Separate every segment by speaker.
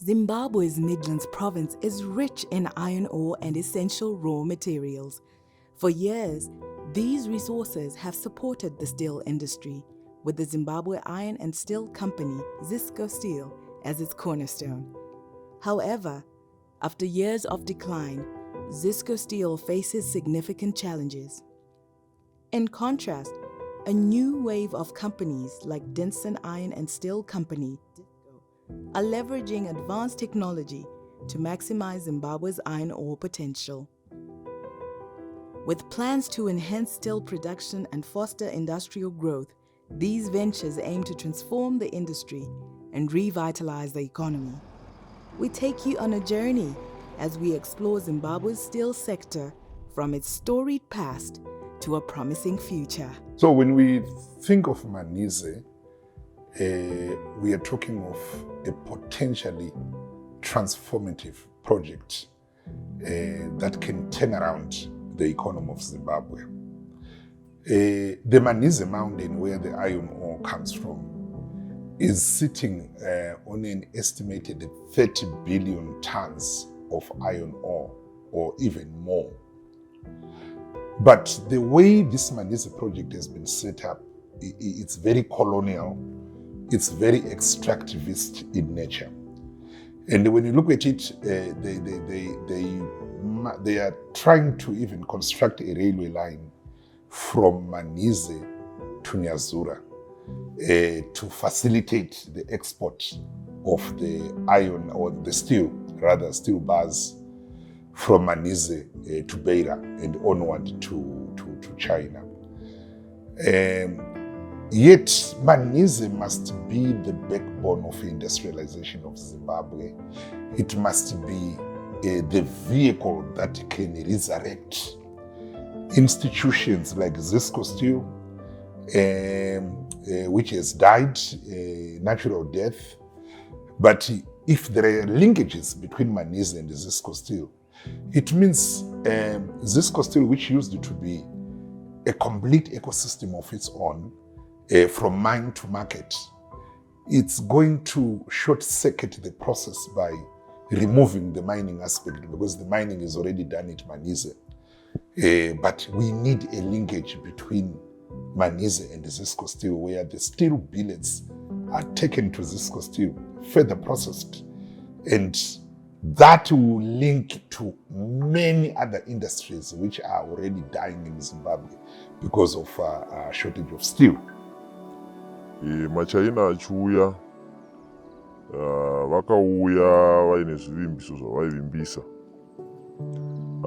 Speaker 1: Zimbabwe's Midlands province is rich in iron ore and essential raw materials. For years, these resources have supported the steel industry, with the Zimbabwe Iron and Steel Company, Zisco Steel, as its cornerstone. However, after years of decline, Zisco Steel faces significant challenges. In contrast, a new wave of companies like Dinson Iron and Steel Company are leveraging advanced technology to maximize Zimbabwe's iron ore potential. With plans to enhance steel production and foster industrial growth, these ventures aim to transform the industry and revitalize the economy. We take you on a journey as we explore Zimbabwe's steel sector from its storied past to a promising future.
Speaker 2: So when we think of Manhize, we are talking of a potentially transformative project that can turn around the economy of Zimbabwe. The Manhize mountain, where the iron ore comes from, is sitting on an estimated 30 billion tons of iron ore, or even more. But the way this Manhize project has been set up, it's very colonial, it's very extractivist in nature. And when you look at it, they are trying to even construct a railway line from Manhize to Nyazura to facilitate the export of the iron, or the steel bars from Manhize to Beira and onward to China. Yet Manhize must be the backbone of industrialization of Zimbabwe. It must be the vehicle that can resurrect institutions like Zisco Steel, which has died natural death. But if there are linkages between Manhize and Zisco Steel, it means Zisco Steel, which used to be a complete ecosystem of its own, from mine to market, it's going to short-circuit the process by removing the mining aspect, because the mining is already done at Manhize. But we need a linkage between Manhize and Zisco Steel, where the steel billets are taken to Zisco Steel, further processed, and that will link to many other industries which are already dying in Zimbabwe because of a shortage of steel.
Speaker 3: Machina achiuya vakauya vaine zvivimbiso zvavaivimbisa,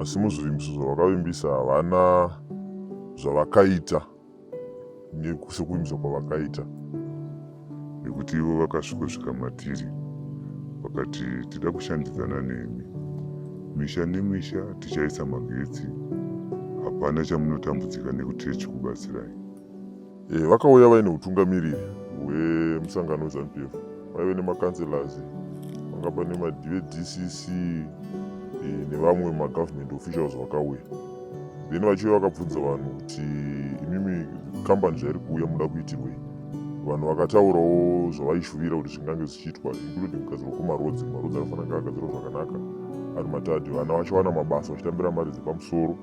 Speaker 3: asi muzvivimbiso zvavakavimbisa havana zvavakaita sekuvimbisa kwavakaita, nekuti ivo vakasvikozvika matiri vakati tida kushandidzana nemi, misha nemisha tichaisa magetsi, hapana chamunotambudzika nekuti tichikubatsirai. Vakauya vaine utungamiriri hwemusangano weZANU-PF, vaive nemakanzelazi, vangapa nemadcc nevamwe magovernment officials vakauya. Then vachiuya vakabvunza vanhu kuti imimi kambani zvairi kuuya muda kuitirwei. Vanhu vakataurawo zvavaishuvira kuti zvingange zvichiitwa, including kugadzirwa kwemarodzi. Marodzi anofanira kunge akagadzirwa zvakanaka ari matatu, vana vachiwana mabasa vachitambira mari dzepamusoro.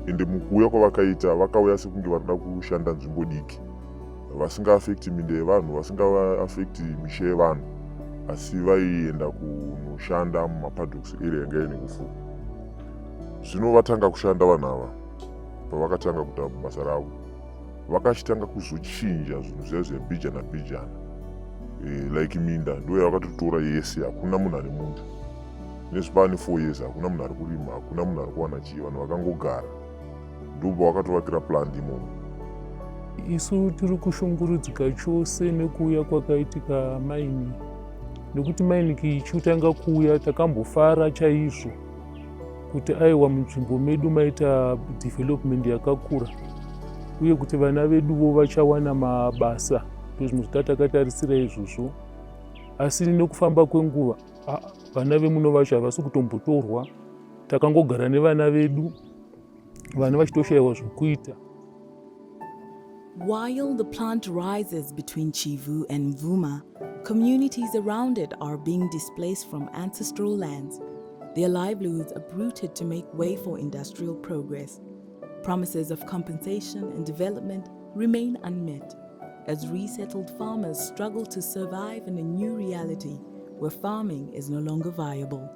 Speaker 3: Ende mukuuya kwavakaita, vakauya sekunge varida kushanda nzvimbo diki, vasingaafekti minda yevanhu, vasingaafekti misha yevanhu, asi vaienda kunoshanda mumapaddox area yanga ine kufuwa. Zvino vatanga kushanda vanhu ava, pavakatanga kuita basa ravo, vakachitanga kuzochinja zvinhu zviya zvebhijana, like minda ndo yavakatotora yese, hakuna munhu ane munda. Nezvipani 4 years hakuna munhu ari kurima, hakuna munhu ari kuwana chii, vanhu vakangogara. Ndobva vakatovakira plandi imomo.
Speaker 4: Isu tiri kushungurudzika chose nekuuya kwakaitika maini, nekuti maini ichitanga kuuya takambofara chaizvo kuti aiwa munzvimbo medu maita development yakakura, uye kuti vana veduvo vachawana mabasa, ndozvinhu zvatakatarisira izvozvo. Asi nekufamba kwenguva vana vemuno vacho havasi kutombotorwa, takangogara nevana vedu, vana vachitoshayiwa zvokuita.
Speaker 1: While the plant rises between Chivu and Mvuma, Communities around it are being displaced from ancestral lands. Their livelihoods uprooted to make way for industrial progress. Promises of compensation and development remain unmet as resettled farmers struggle to survive in a new reality where farming is no longer viable.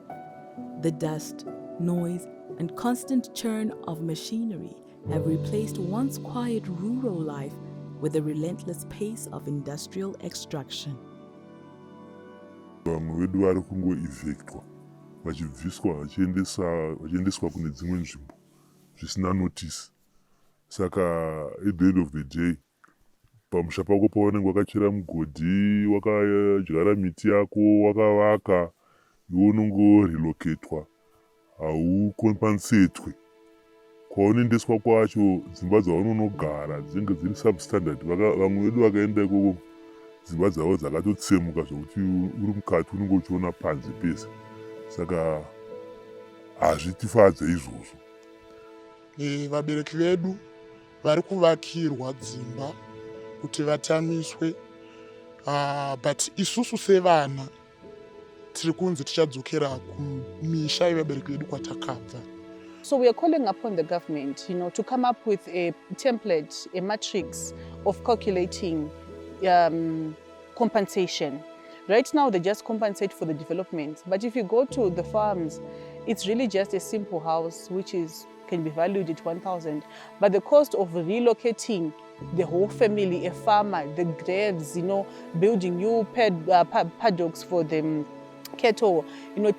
Speaker 1: The dust, noise, and constant churn of machinery have replaced once quiet rural life with the relentless pace of industrial extraction.
Speaker 3: Vamwe vedu vari kungoevhectwa vachibviswa vachiendeswa kune dzimwe nzvimbo zvisina notice. Saka at the end of the day pamusha pako paunenge wakachera mugodhi, wakadyara miti yako, wakavaka, iwe unongorelocatwa, haukompensetwe. Kwaunoendeswa kwacho dzimba dzaunonogara dzinenge dziri substandard. Vamwe vedu vakaenda ikoko dzimba dzavo dzakatotsemuka zvokuti uri mukati unenge uchiona panze pese. Saka hazvitifadze izvozvo.
Speaker 5: Vabereki vedu vari kuvakirwa dzimba kuti vatamiswe, but isusu sevana tiri kunzi tichadzokera kumisha yevabereki vedu kwatakabva.
Speaker 6: So we are calling upon the government, to come up with a template, a matrix of calculating compensation. Right now, they just compensate for the development. But if you go to the farms, it's really just a simple house, which can be valued at 1,000. But the cost of relocating the whole family, a farmer, the graves, building new paddocks for them, cattle,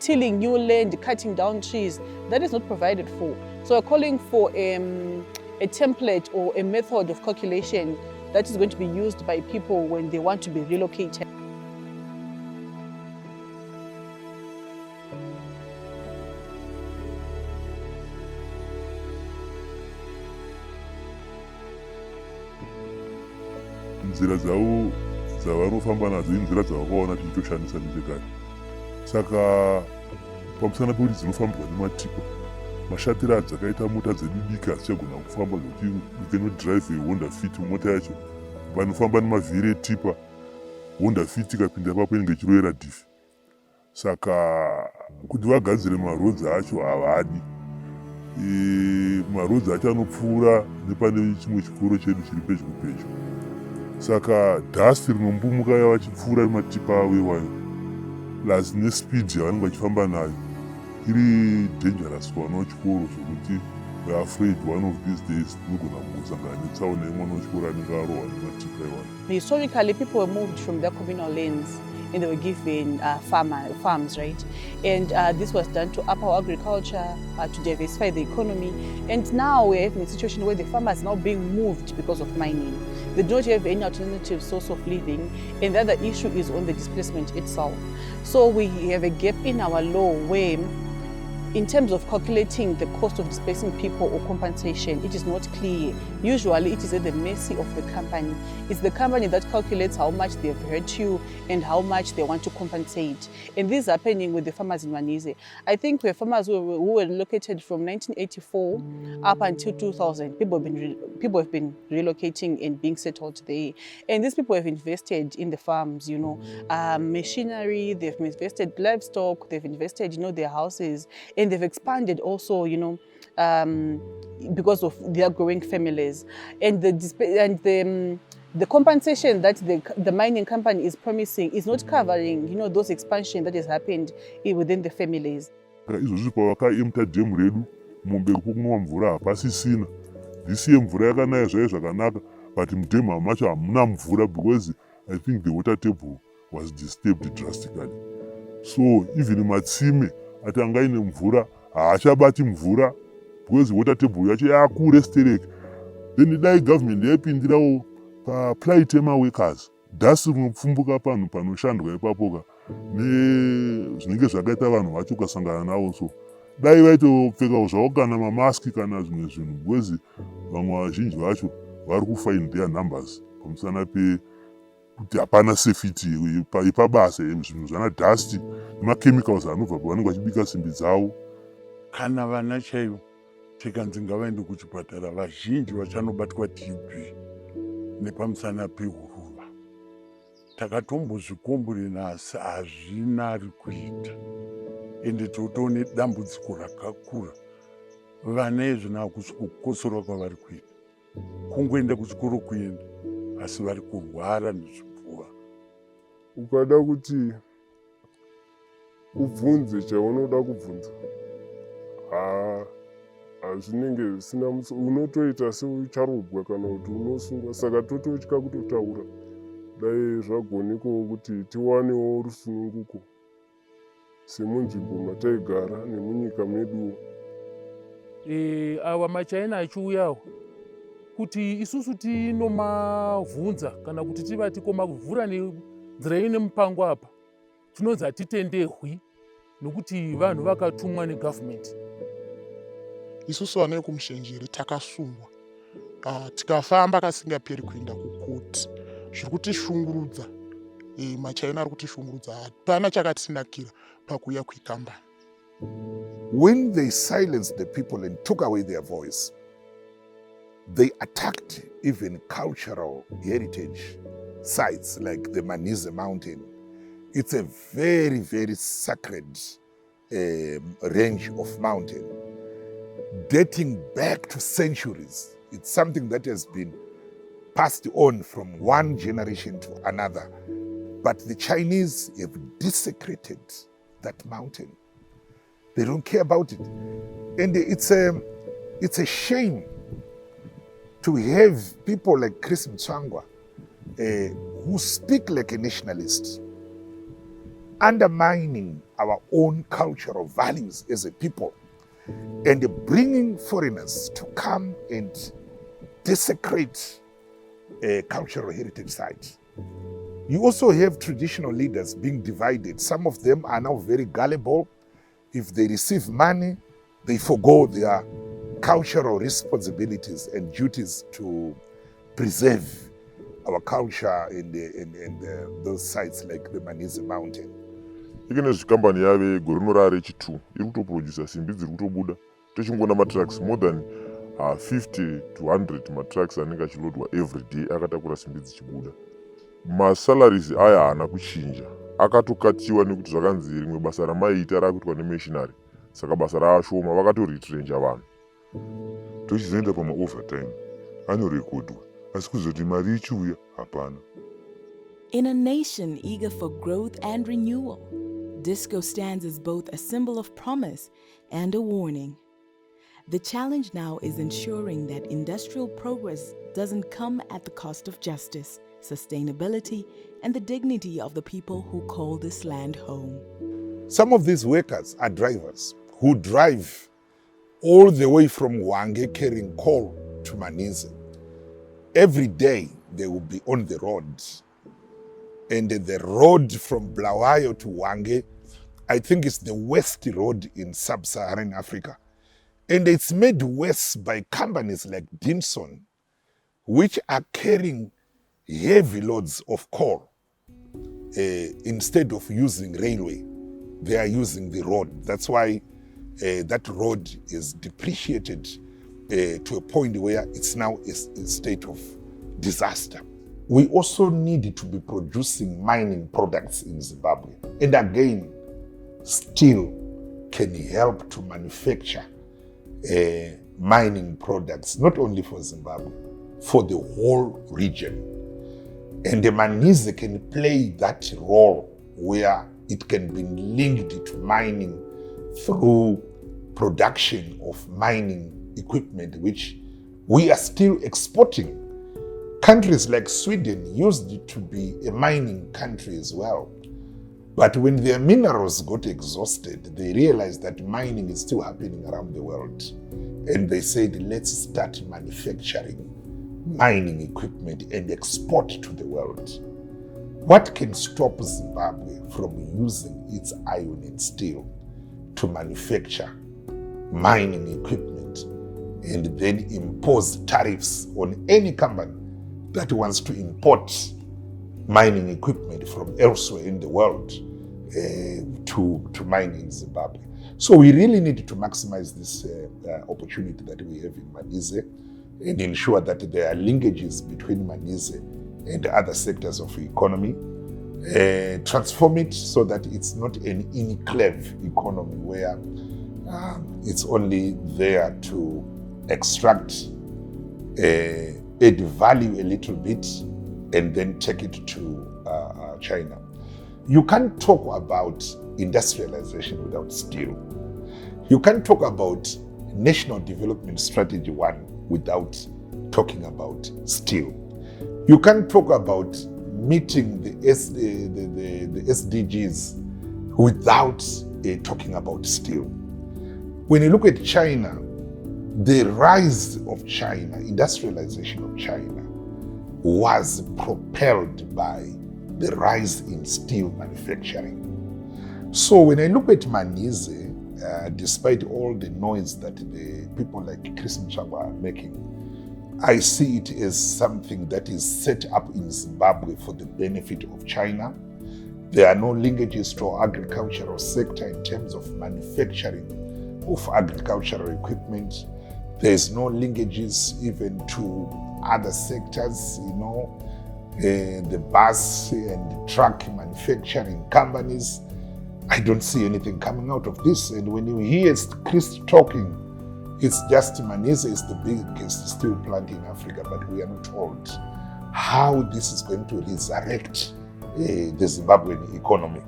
Speaker 6: tilling new land, cutting down trees, that is not provided for. So we're calling for a template or a method of calculation that is going to be used by people when they want to be relocated.
Speaker 3: Nzira dzavo dzavanofamba nadzo inzira dzavakaona tichitoshandisa nechekare. Saka pamusana pekuti dzinofambwa nematipa, mashatiri adzakaita mota dzedu diki hadzichagona kufamba zvokuti you cannot drive a Honda Fit mota yacho. Vanofamba nemavhiri etipa, Honda Fit ikapinda ipapo inenge ichirovera dhifi. Saka kuti vagadzire marodzi acho havadi. Marodzi acho anopfuura nepane chimwe chikoro chedu chiri pedyo pedyo. Saka dust rinombumuka vachipfuura nematipa avo iwayo plus nespeed yavanenge vachifamba nayo iri dangerous kuvana vechikoro zvokuti we are afraid one of these days tinogona kungosangana netsaona yemwana wechikoro anenge arohwa nematipa iwayo.
Speaker 6: Historically, people were moved from their communal lands and they were given farms, right? And this was done to up our agriculture, to diversify the economy. And now we're having a situation where the farmers are now being moved because of mining. They don't have any alternative source of living, and the other issue is on the displacement itself. So we have a gap in our law where, in terms of calculating the cost of displacing people or compensation, it is not clear. Usually it is at the mercy of the company. It's the company that calculates how much they have hurt you and how much they want to compensate. And this is happening with the farmers in Manhize. I think we have farmers who were located from 1984 up until 2000. People have been relocating and being settled there. And these people have invested in the farms, machinery, they've invested livestock, they've invested, their houses. And they've expanded also, because of their growing families. And the compensation that the mining company is promising is not covering, those expansion that has happened within the families.
Speaker 3: Izvozvi pavakaemta dhemu redu mumberi pokunwa mvura hapasisina. Ndisiye mvura yakanaya zvaive zvakanaka, but mudhemu macho hamuna mvura because I think the water table was disturbed drastically. So even matsime ati anga ine mvura haachabati mvura because water table yacho yakure stereke. Then dai government yaipindirawo paplight yemaworkers, dhasi rinopfumbuka panhu panoshandwa ipapoka nezvinenge zvakaita vanhu vacho ukasangana navo. So dai vaitopfekawo zvavo kana mamaski kana zvimwe zvinhu because vamwe vazhinji vacho vari kufind their numbers pamusana kuti hapana safety ipabasa zvinhu zvana dust nemachemicals anobva pavanenge vachibika simbi dzavo.
Speaker 7: Kana vana chaivo tikanzi ngavaende kuchipatara, vazhinji vachanobatwa TB nepamusana pehuruva. Takatombozvikumbura asi hazvinari kuita. Ende totoone dambudziko rakakura. Vana izvona hakusi kukosora kwavari kuita. Kungoenda kuchikoro kuenda, asi vari kurwara nezvipfuva.
Speaker 3: Ukada kuti ubvunze chaunoda kubvunza, hazvinenge zvisina unotoita seucharogwa kana kuti unosungwa. Saka tototya kutotaura. Dai zvagonekawo kuti tiwanewo rusununguko semunzvimbo mataigara nemunyika medu.
Speaker 4: Awa machaina achiuyawo kuti isusu tinomavhunza kana kuti tivati komavhura nenzira ine mupango apa, tinonzi hatitenderwi nokuti vanhu vakatumwa negavhumenti.
Speaker 5: Isusu vana vekumushenjeri takasungwa, tikafamba kasingaperi kuenda kukoti. Zviri kutishungurudza, machaina ari kutishungurudza, hapana chakatinakira pakuuya kuikambani.
Speaker 2: When they silenced the people and took away their voice, they attacked even cultural heritage sites like the Manhize mountain. It's a very, very sacred range of mountain, dating back to centuries. It's something that has been passed on from one generation to another. But the Chinese have desecrated that mountain. They don't care about it. And it's a shame to have people like Chris Mtswangwa, who speak like a nationalist, undermining our own cultural values as a people, and bringing foreigners to come and desecrate a cultural heritage site. You also have traditional leaders being divided. Some of them are now very gullible. If they receive money, they forgo their cultural responsibilities and duties to preserve our culture in those sites like the Manhize mountain.
Speaker 3: Ikene zvikambani yave gore norare chitu iri kutoproducer simbi dziri kutobuda. Tochingona matrucks more than 50 to 100 matrucks anenge achilodwa every day akatakura simbi dzichibuda. Masalaries aya haana kuchinja, akatokatiwa nekuti zvakanzi rimwe basa ramaiita rakuitwa nemissionary, saka basa raashoma vakatoritirenja vanhu.
Speaker 8: Tochizoenda pamaovertime anorekodwa, asi kuzoti mari ichiuya hapana.
Speaker 1: In a nation eager for growth and renewal, disco stands as both a symbol of promise and a warning. The challenge now is ensuring that industrial progress doesn't come at the cost of justice, sustainability, and the dignity of the people who call this land home.
Speaker 2: Some of these workers are drivers who drive all the way from Hwange carrying coal to Manhize. Every day they will be on the road. And the road from Bulawayo to Hwange, I think it's the worst road in sub-Saharan Africa. And it's made worse by companies like Dinson, which are carrying heavy loads of coal. Instead of using railway, they are using the road. That's why that road is depreciated to a point where it's now a state of disaster. We also need to be producing mining products in Zimbabwe. And again, steel can help to manufacture mining products, not only for Zimbabwe, for the whole region. And the Manhize can play that role where it can be linked to mining through production of mining equipment, which we are still exporting. Countries like Sweden used to be a mining country as well. But when their minerals got exhausted, they realized that mining is still happening around the world. And they said, let's start manufacturing mining equipment and export to the world. What can stop Zimbabwe from using its iron and steel to manufacture mining equipment and then impose tariffs on any company that wants to import mining equipment from elsewhere in the world to mine in Zimbabwe? So we really need to maximize this opportunity that we have in Manhize and ensure that there are linkages between Manhize and other sectors of the economy, transform it so that it's not an enclave economy where it's only there to extract, add value a little bit, and then take it to China. You can't talk about industrialization without steel. You can't talk about National Development Strategy 1 without talking about steel. You can't talk about meeting the SDGs without talking about steel. When you look at China, the rise of China, industrialization of China, was propelled by the rise in steel manufacturing. So when I look at Manhize, despite all the noise that the people like Tsingshan are making, I see it as something that is set up in Zimbabwe for the benefit of China. There are no linkages to our agricultural sector in terms of manufacturing of agricultural equipment. There's no linkages even to other sectors, the bus and truck manufacturing companies. I don't see anything coming out of this. And when you hear Chris talking, it's just Manhize is the biggest steel plant in Africa, but we are not told how this is going to resurrect the Zimbabwean economy.